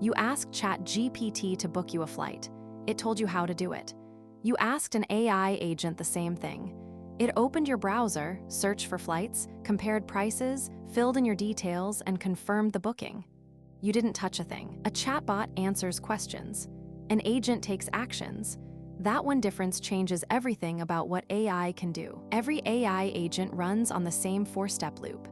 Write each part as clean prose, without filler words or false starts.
You asked ChatGPT to book you a flight. It told you how to do it. You asked an AI agent the same thing. It opened your browser, searched for flights, compared prices, filled in your details, and confirmed the booking. You didn't touch a thing. A chatbot answers questions. An agent takes actions. That one difference changes everything about what AI can do. Every AI agent runs on the same four-step loop.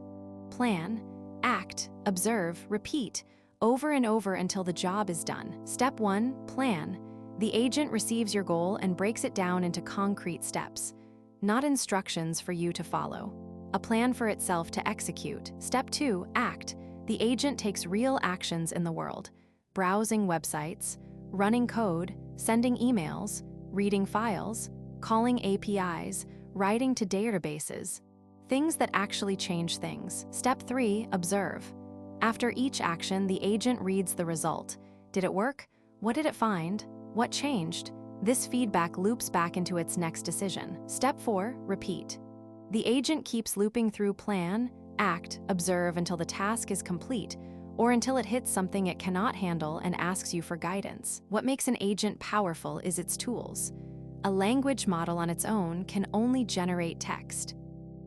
Plan, act, observe, repeat, over and over until the job is done. Step 1, plan. The agent receives your goal and breaks it down into concrete steps, not instructions for you to follow. A plan for itself to execute. Step 2, act. The agent takes real actions in the world: browsing websites, running code, sending emails, reading files, calling APIs, writing to databases. Things that actually change things. Step 3, observe. After each action, the agent reads the result. Did it work? What did it find? What changed? This feedback loops back into its next decision. Step 4, repeat. The agent keeps looping through plan, act, observe until the task is complete, or until it hits something it cannot handle and asks you for guidance. What makes an agent powerful is its tools. A language model on its own can only generate text.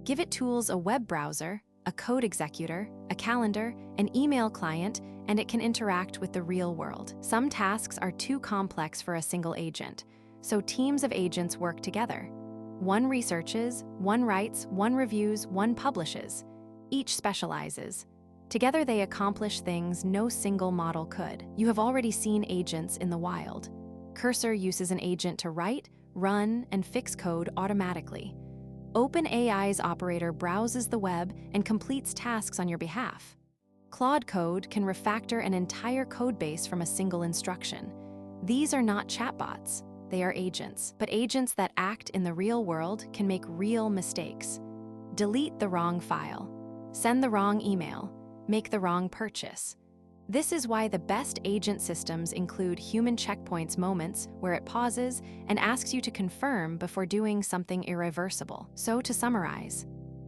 Give it tools: a web browser, a code executor, a calendar, an email client, and it can interact with the real world. Some tasks are too complex for a single agent, so teams of agents work together. One researches, one writes, one reviews, one publishes. Each specializes. Together they accomplish things no single model could. You have already seen agents in the wild. Cursor uses an agent to write, run, and fix code automatically. OpenAI's operator browses the web and completes tasks on your behalf. Claude Code can refactor an entire codebase from a single instruction. These are not chatbots, they are agents. But agents that act in the real world can make real mistakes. Delete the wrong file, send the wrong email, make the wrong purchase. This is why the best agent systems include human checkpoints, moments where it pauses and asks you to confirm before doing something irreversible. So to summarize,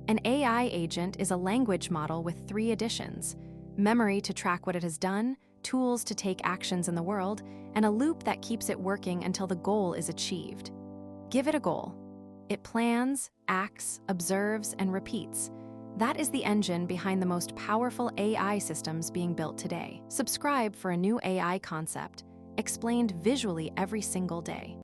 an AI agent is a language model with 3 additions: memory to track what it has done, tools to take actions in the world, and a loop that keeps it working until the goal is achieved. Give it a goal. It plans, acts, observes, and repeats. That is the engine behind the most powerful AI systems being built today. Subscribe for a new AI concept, explained visually every single day.